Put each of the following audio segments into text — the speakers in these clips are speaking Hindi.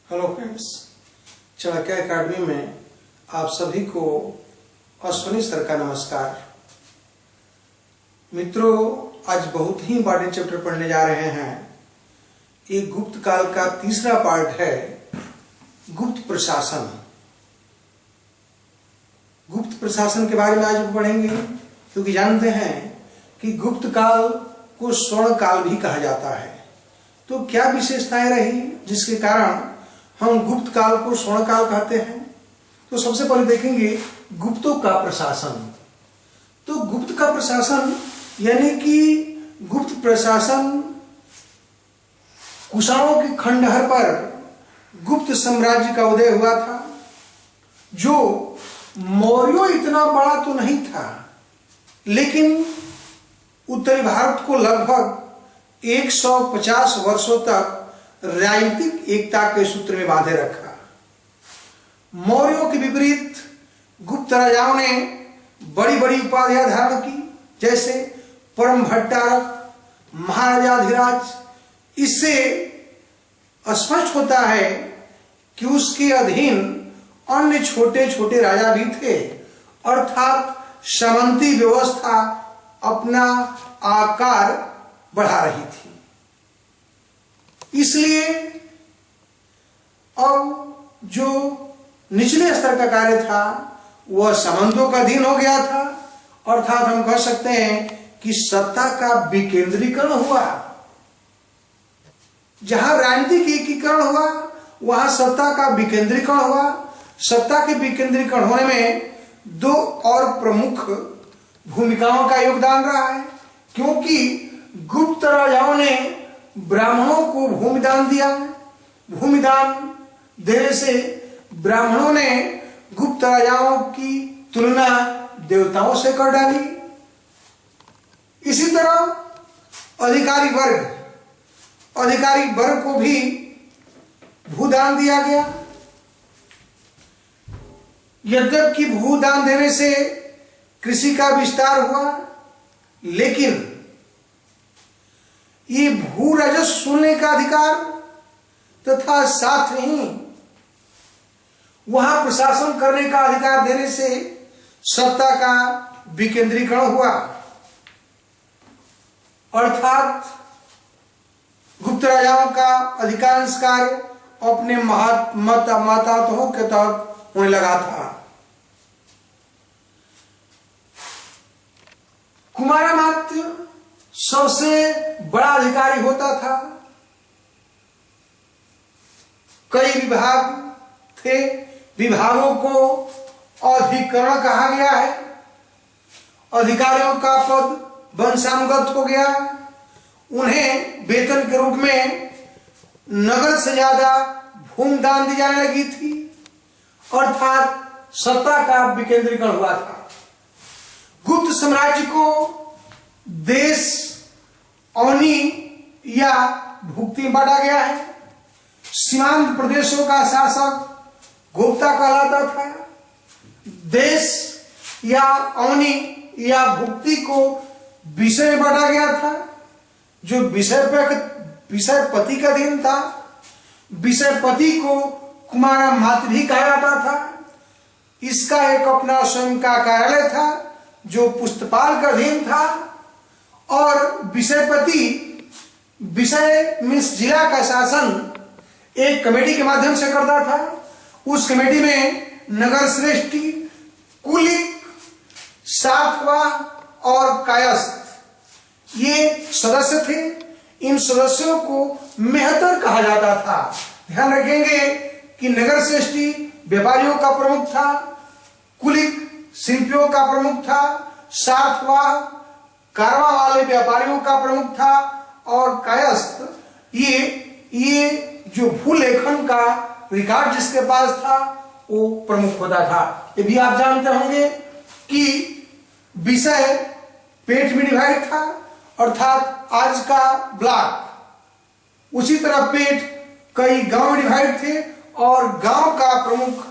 हेलो फ्रेंड्स, चाणक्य एकेडमी में आप सभी को अश्विनी सर का नमस्कार। मित्रों, आज बहुत ही इंपॉर्टेंट चैप्टर पढ़ने जा रहे हैं। एक गुप्त काल का तीसरा पार्ट है गुप्त प्रशासन। गुप्त प्रशासन के बारे में आज पढ़ेंगे, क्योंकि जानते हैं कि गुप्त काल को स्वर्ण काल भी कहा जाता है। तो क्या विशेषताएं रही जिसके कारण हम गुप्त काल को स्वर्ण काल कहते हैं? तो सबसे पहले देखेंगे गुप्तों का प्रशासन। तो गुप्त का प्रशासन यानी कि गुप्त प्रशासन कुषाणों के खंडहर पर गुप्त साम्राज्य का उदय हुआ था, जो मौर्यों इतना बड़ा तो नहीं था, लेकिन उत्तरी भारत को लगभग 150 वर्षों तक राजनीतिक एकता के सूत्र में बांधे रखा। मौर्यों के विपरीत गुप्त राजाओं ने बड़ी बड़ी उपाधियां धारण की, जैसे परम भट्टारक, महाराजाधिराज। इससे स्पष्ट होता है कि उसके अधीन अन्य छोटे छोटे राजा भी थे, अर्थात सामंती व्यवस्था अपना आकार बढ़ा रही थी। इसलिए अब जो निचले स्तर का कार्य था वह सामंतों का अधीन हो गया था, अर्थात हम कह सकते हैं कि सत्ता का विकेंद्रीकरण हुआ। जहां राजनीतिक एकीकरण हुआ वहां सत्ता का विकेंद्रीकरण हुआ। सत्ता के विकेंद्रीकरण होने में दो और प्रमुख भूमिकाओं का योगदान रहा है, क्योंकि गुप्त राजाओं ने ब्राह्मणों को भूमिदान दिया। भूमिदान देने से ब्राह्मणों ने गुप्त राजाओं की तुलना देवताओं से कर डाली। इसी तरह अधिकारी वर्ग को भी भूदान दिया गया। यद्यपि भूदान देने से कृषि का विस्तार हुआ, लेकिन ये भू राजस्व सुनने का अधिकार तथा साथ ही वहां प्रशासन करने का अधिकार देने से सत्ता का विकेंद्रीकरण हुआ, अर्थात गुप्त राजाओं का अधिकांश कार्य अपने माताओं के तहत होने लगा था। कुमारामात्य सबसे बड़ा अधिकारी होता था। कई विभाग थे, विभागों को अधिकरण कहा गया है। अधिकारियों का पद वंशानुगत हो गया। उन्हें वेतन के रूप में नगद से ज्यादा भूमिदान दी जाने लगी थी, अर्थात सत्ता का विकेंद्रीकरण हुआ था। गुप्त साम्राज्य को देश, अवनी या भुक्ति में बांटा गया है। सीमांत प्रदेशों का शासक गुप्ता कहलाता था। देश या अवनी या भुक्ति को विषय में बांटा गया था, जो विषयपति का अधीन था। विषयपति को कुमारा मात्र भी कहा जाता था। इसका एक अपना स्वयं का कार्यालय था, जो पुस्तपाल का अधीन था। और विषयपति, विषय मीन्स जिला का शासन एक कमेटी के माध्यम से करता था। उस कमेटी में नगर श्रेष्ठी, कुलिक, सातवाह और कायस्थ ये सदस्य थे। इन सदस्यों को मेहतर कहा जाता था। ध्यान रखेंगे कि नगर श्रेष्ठी व्यापारियों का प्रमुख था, कुलिक शिल्पियों का प्रमुख था, सातवाह कारवा वाले व्यापारियों का प्रमुख था, और कायस्थ ये जो भूलेखन का रिकॉर्ड जिसके पास था वो प्रमुख होता था। ये भी आप जानते होंगे कि विषय पेट में डिवाइड था, अर्थात आज का ब्लॉक। उसी तरह पेट कई गांव में डिवाइड थे, और गांव का प्रमुख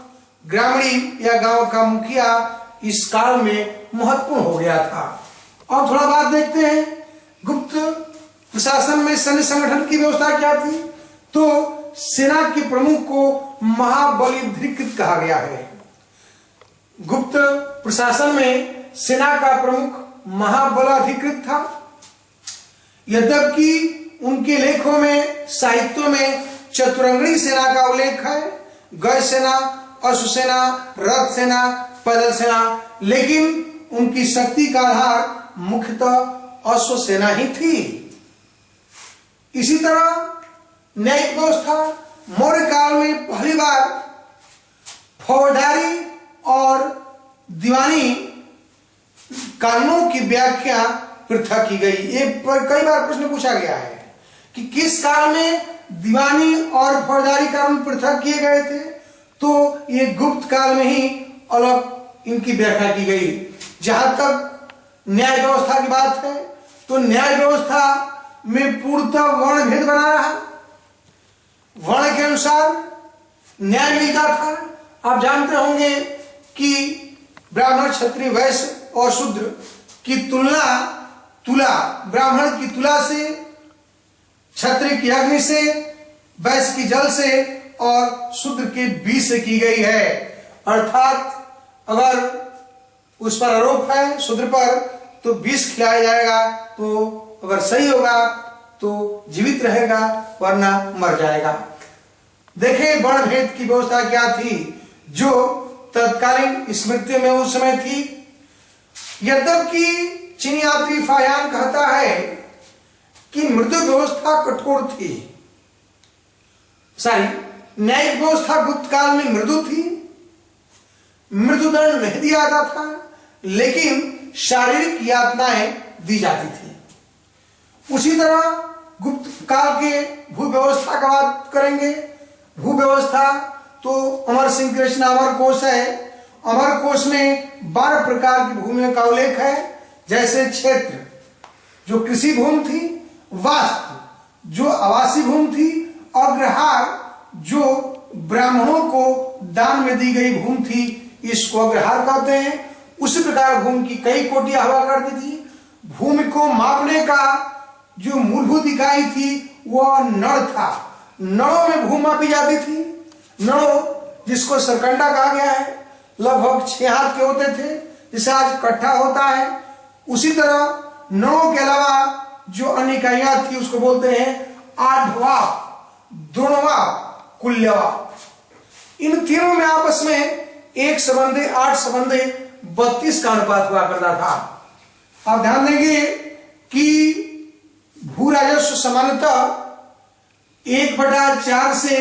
ग्रामीण या गांव का मुखिया इस काल में महत्वपूर्ण हो गया था। और थोड़ा बात देखते हैं गुप्त प्रशासन में सैन्य संगठन की व्यवस्था क्या थी। तो सेना के प्रमुख को महाबलीधिकृत कहा गया है। गुप्त प्रशासन में सेना का प्रमुख महाबलाधिकृत था। यद्यपि उनके लेखों में, साहित्यों में चतुरंगणी सेना का उल्लेख है, गज सेना, अश्व सेना, रथ सेना, पैदल सेना, लेकिन उनकी शक्ति का आधार मुख्यतः अश्व सेना ही थी। इसी तरह न्यायिक व्यवस्था मौर्य काल में पहली बार फौजदारी और दीवानी कानूनों की व्याख्या पृथक की गई। ये कई बार प्रश्न पूछा गया है कि किस काल में दीवानी और फौजदारी कानून पृथक किए गए थे, तो ये गुप्त काल में ही अलग इनकी व्याख्या की गई। जहां तक न्याय व्यवस्था की बात है, तो न्याय व्यवस्था में पूर्णतः वर्ण भेद बना रहा। वर्ण के अनुसार न्याय मिलता था। आप जानते होंगे कि ब्राह्मण, क्षत्रिय, वैश्य और शूद्र की तुला ब्राह्मण की तुला से, क्षत्रिय की अग्नि से, वैश्य की जल से और शूद्र के बीज से की गई है। अर्थात अगर उस पर आरोप है शूद्र पर, तो विष खिलाया जाएगा, तो अगर सही होगा तो जीवित रहेगा, वरना मर जाएगा। देखें वर्ण भेद की व्यवस्था क्या थी जो तत्कालीन स्मृति में उस समय थी। यद्यपि चीनी यात्री फायान कहता है कि मृदु व्यवस्था कठोर थी, न्यायिक व्यवस्था गुप्त काल में मृदु थी, मृदुदंड नहीं दिया जाता था, लेकिन शारीरिक यातनाएं दी जाती थी। उसी तरह गुप्त काल के भू व्यवस्था का बात करेंगे। भू व्यवस्था तो अमर सिंह की रचना अमर कोश है। अमर कोश में 12 प्रकार की भूमियों का उल्लेख है, जैसे क्षेत्र जो कृषि भूमि थी, वास्तु जो आवासीय भूमि थी, अग्रहार जो ब्राह्मणों को दान में दी गई भूमि थी, इसको अग्रहार कहते हैं। उसी प्रकार भूमि की कई कोटियां हुआ करती थी। भूमि को मापने का जो मूलभूत इकाई थी वह नड़ था। नड़ों में भूमि मापी जाती थी। नड़ों, जिसको सरकंडा कहा गया है, लगभग 6 हाथ के होते थे, जिसे आज कट्ठा होता है। उसी तरह नड़ों के अलावा जो अन्य इकाइयां थी उसको बोलते हैं आठवा, द्रोणवा, कुल्यवा। इन तीनों में आपस में 1 संबंधी 8 संबंधी 32 का अनुपात हुआ करता था। आप ध्यान देंगे कि भू राजस्व सामान्यतः 1/4 से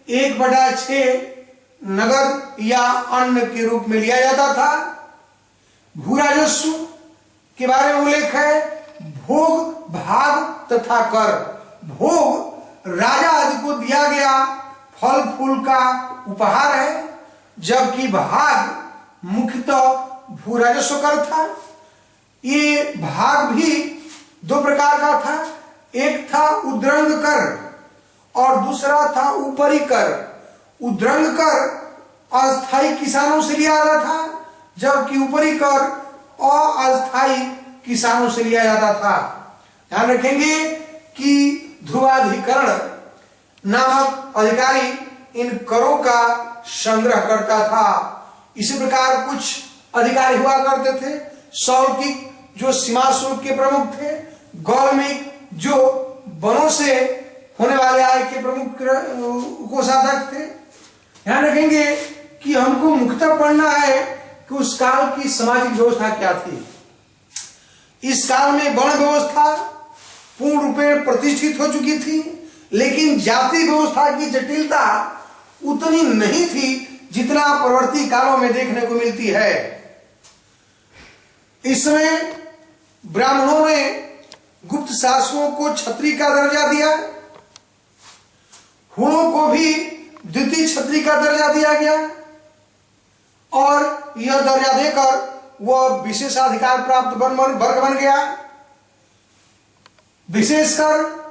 1/6 नगद या अन्न के रूप में लिया जाता था। भू राजस्व के बारे में उल्लेख है भोग, भाग तथा कर। भोग राजा आदि को दिया गया फल फूल का उपहार है, जबकि भाग मुख्यतः भू राजस्व कर था। ये भाग भी 2 प्रकार का था। एक था उद्रंग कर और दूसरा था ऊपरी कर। उद्रंग कर अस्थायी किसानों से लिया जाता था, जबकि ऊपरी कर अस्थायी किसानों से लिया जाता था। ध्यान रखेंगे कि ध्रुवाधिकरण नामक अधिकारी इन करों का संग्रह करता था। इसी प्रकार कुछ अधिकारी हुआ करते थे। सौल्किक जो सीमा शुल्क के प्रमुख थे, गौलमिक जो वनों से होने वाले आय के प्रमुख कोषाध्यक्ष थे। ध्यान रखेंगे कि हमको मुख्यतः पढ़ना है कि उस काल की सामाजिक व्यवस्था क्या थी। इस काल में वर्ण व्यवस्था पूर्ण रूप में प्रतिष्ठित हो चुकी थी, लेकिन जाति व्यवस्था की जटिलता उतनी नहीं थी जितना परवर्ती कालों में देखने को मिलती है। इस समय ब्राह्मणों ने गुप्त शासकों को क्षत्रिय का दर्जा दिया, हुणों को भी द्वितीय क्षत्रिय का दर्जा दिया गया और यह दर्जा देकर वह विशेषाधिकार प्राप्त वर्ग बन गया। विशेषकर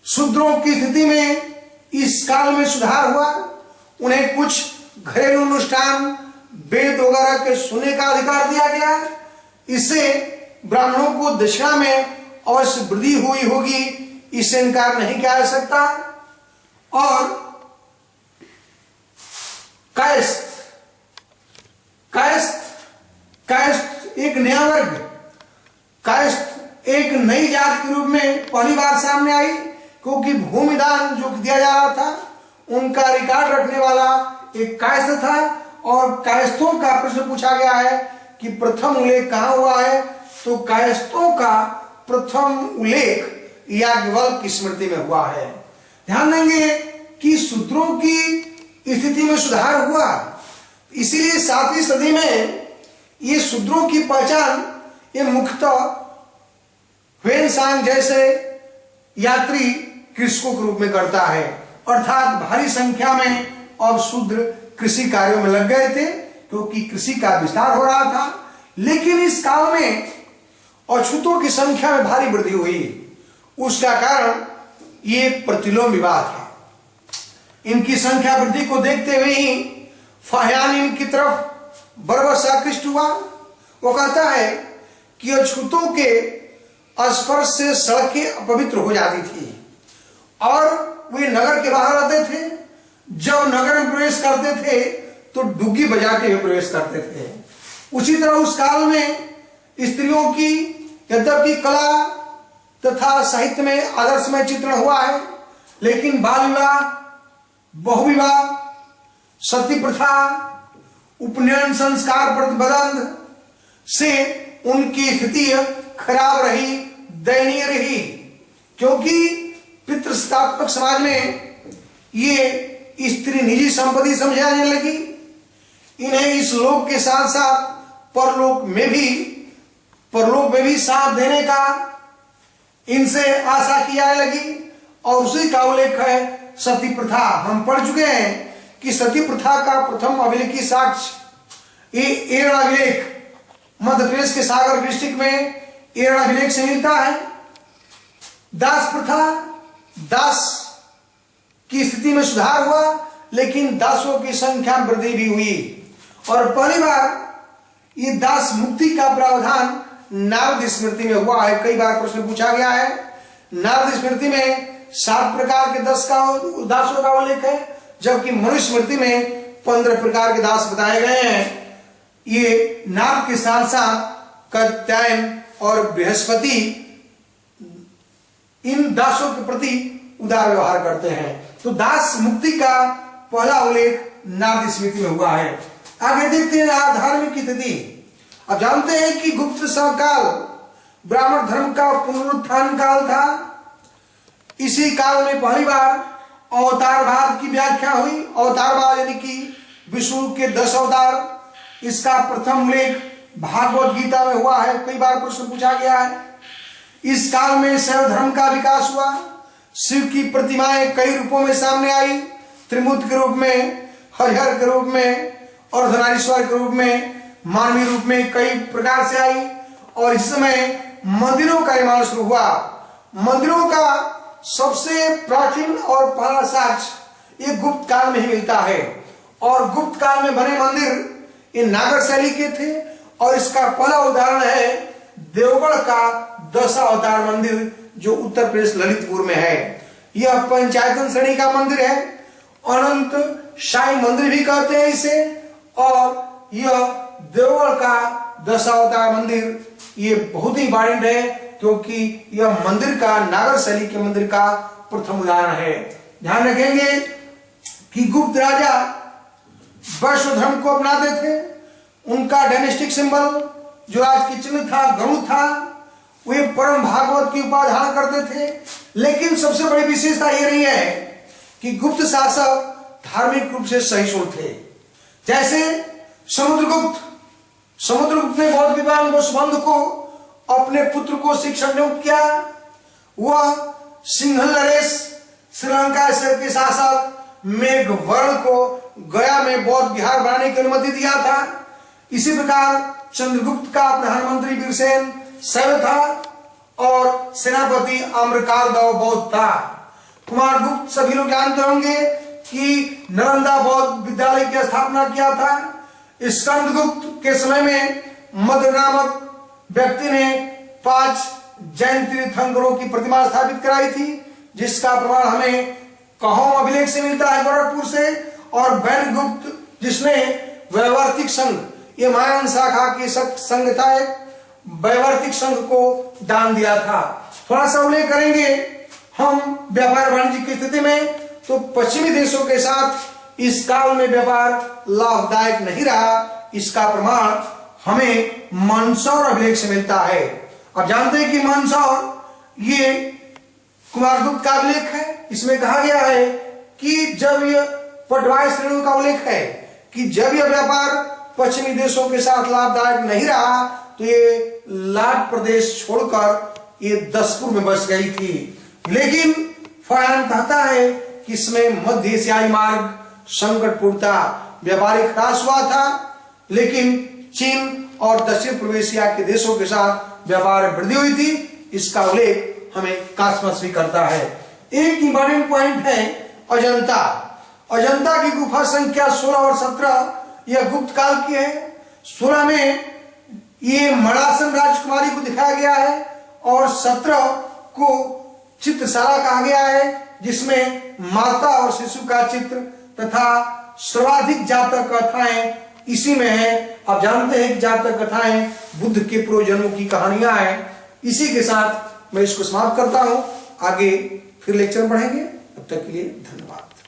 शूद्रों की स्थिति में इस काल में सुधार हुआ। उन्हें कुछ घरेलू अनुष्ठान, वेद वगैरह के सुनने का अधिकार दिया गया। इससे ब्राह्मणों को दक्षिणा में अवश्य वृद्धि हुई होगी, इससे इनकार नहीं किया जा सकता। और कायस्थ कायस्थ कायस्थ एक नया वर्ग, कायस्थ एक नई जात के रूप में पहली बार सामने आई, क्योंकि भूमिदान जो दिया जा रहा था उनका रिकॉर्ड रखने वाला एक कायस्थ था। और कायस्थों का प्रश्न पूछा गया है कि प्रथम उल्लेख कहां हुआ है, तो कायस्थों का प्रथम उल्लेख याज्ञवल्क्य की स्मृति में हुआ है। ध्यान देंगे कि शूद्रों की स्थिति में सुधार हुआ, इसीलिए 7वीं सदी में ये शूद्रों की पहचान ये मुख्यतः ह्वेनसांग जैसे यात्री कृषकों के रूप में करता है, अर्थात भारी संख्या में अब शूद्र कृषि कार्यों में लग गए थे, क्योंकि कृषि का विस्तार हो रहा था। लेकिन इस काल में अछूतों की संख्या में भारी वृद्धि हुई, उसका कारण ये प्रतिलोम विवाह था। इनकी संख्या वृद्धि को देखते हुए ही फाह्यान इनकी तरफ बरबस आकृष्ट हुआ। वो कहता है कि अछूतों के स्पर्श से सड़कें अपवित्र हो जाती थी और वे नगर के बाहर आते थे। जब नगर में प्रवेश करते थे तो डुग्गी बजा के प्रवेश करते थे। उसी तरह उस काल में स्त्रियों की यद्यपि कला तथा साहित्य में आदर्शमय चित्रण हुआ है, लेकिन बाल विवाह, बहुविवाह, सती प्रथा, उपनयन संस्कार प्रतिबंध से उनकी स्थिति खराब रही, दयनीय रही, क्योंकि पितृस्थापक समाज में ये स्त्री निजी संपत्ति समझी जाने लगी। इन्हें इस लोक के साथ साथ परलोक में भी साथ देने का इनसे आशा की जाने लगी। और उसी का उल्लेख है सती प्रथा। हम पढ़ चुके हैं कि सती प्रथा का प्रथम अभिलेखी साक्ष्य ये एरण अभिलेख मध्य प्रदेश के सागर डिस्ट्रिक्ट में एरण अभिलेख से मिलता है। दास प्रथा, दास की स्थिति में सुधार हुआ, लेकिन दासों की संख्या में वृद्धि भी हुई। और पहली बार ये दास मुक्ति का प्रावधान नारद स्मृति में हुआ है। कई बार प्रश्न पूछा गया है। नारद स्मृति में 7 प्रकार के दासों का उल्लेख है, जबकि मनुष्य स्मृति में 15 प्रकार के दास बताए गए हैं। ये नाग के साथ साथ कात्यायन और बृहस्पति इन दासों के प्रति उदार व्यवहार करते हैं। तो दास मुक्ति का पहला उल्लेख नारद स्मृति में हुआ है। आगे देखते हैं धार्मिक की स्थिति। अब जानते हैं कि गुप्त काल ब्राह्मण धर्म का पुनरुत्थान काल था। इसी काल में पहली बार अवतारवाद की व्याख्या हुई। अवतारवाद यानी कि विष्णु के 10 अवतार, इसका प्रथम उल्लेख भागवत गीता में हुआ है। कई बार प्रश्न पूछा गया है। इस काल में शैव धर्म का विकास हुआ। शिव की प्रतिमाएं कई रूपों में सामने आई, त्रिमूर्ति के रूप में, हरिहर के रूप में, अर्धनारीश्वर के रूप में, मानवीय रूप में कई प्रकार से आई। और इस समय मंदिरों का निर्माण शुरू हुआ। मंदिरों का सबसे प्राचीन और पहला साक्ष्य ये गुप्त काल में ही मिलता है। और गुप्त काल में बने मंदिर ये नागर शैली के थे। और इसका पहला उदाहरण है देवगढ़ का 10 अवतार मंदिर, जो उत्तर प्रदेश ललितपुर में है। यह पंचायतन श्रेणी का मंदिर है। अनंत शाही मंदिर भी कहते हैं इसे। और यह देवगढ़ का 10 अवतार मंदिर ये बहुत ही इंपॉर्टेंट है, क्योंकि यह मंदिर का नागर शैली के मंदिर का प्रथम उदाहरण है। ध्यान रखेंगे कि गुप्त राजा वैष्णव धर्म को अपनाते थे। उनका डायनेस्टिक सिंबल जो आज की चिन्ह था, गरुड़ था, वे परम भागवत की उपाधि धारण करते थे। लेकिन सबसे बड़ी विशेषता यह रही है कि गुप्त शासक धार्मिक रूप से सहिष्णु थे। जैसे समुद्रगुप्त ने बौद्ध विद्वान वसुबंध को अपने पुत्र को शिक्षक नियुक्त किया। वह सिंहल नरेश श्रीलंका के शासक मेघवर्ण को गया में बौद्ध विहार बनाने की अनुमति दिया था। इसी प्रकार चंद्रगुप्त का प्रधानमंत्री वीरसेन शैव था और सेनापति आम्रकाल बौद्ध था। कुमारगुप्त सभी लोग जानते होंगे कि नालंदा बौद्ध विद्यालय की स्थापना किया था। स्कंदगुप्त के समय में मद्र नामक व्यक्ति ने 5 जैन तीर्थंकरों की प्रतिमा स्थापित कराई थी, जिसका प्रमाण हमें कहोम अभिलेख से मिलता है गोरखपुर से, और वैनगुप्त जिसने वैवर्तिक संघ, ये महायान शाखा की संघ था, एक वैवर्तिक संघ को दान दिया था। थोड़ा सा उल्लेख करेंगे हम व्यापार वाणिज्य की स्थिति में, तो पश्चिमी देशों के साथ इस काल में व्यापार लाभदायक नहीं रहा। इसका प्रमाण हमें मंदसौर अभिलेख से मिलता है। आप जानते हैं कि मंदसौर ये कुमारगुप्त का अभिलेख है। इसमें कहा गया है कि जब यह पटवाई श्रेणियों का उल्लेख है कि जब यह व्यापार पश्चिमी देशों के साथ लाभदायक नहीं रहा तो ये लाट प्रदेश छोड़कर ये दसपुर में बस गई थी। लेकिन फयान कहता है कि इसमें मध्य एशियाई मार्ग संकटपूर्ण था, व्यापारिक ह्रास हुआ था, लेकिन चीन और दक्षिण पूर्व एशिया के देशों के साथ व्यापार में वृद्धि हुई थी। इसका उल्लेख हमें कास्मस भी करता है। एक इंपॉर्टेंट पॉइंट है अजंता। अजंता की गुफा संख्या 16 और 17 यह गुप्त काल की है। 16 में ये मड़ासन राजकुमारी को दिखाया गया है और 17 को चित्रशाला कहा गया है, जिसमें माता और शिशु का चित्र तथा सर्वाधिक जातक कथाएं इसी में है। आप जानते हैं कि जातक कथाएं बुद्ध के पूर्व जन्मों की कहानियां हैं। इसी के साथ मैं इसको समाप्त करता हूं। आगे फिर लेक्चर पढ़ेंगे। तब तक के लिए धन्यवाद।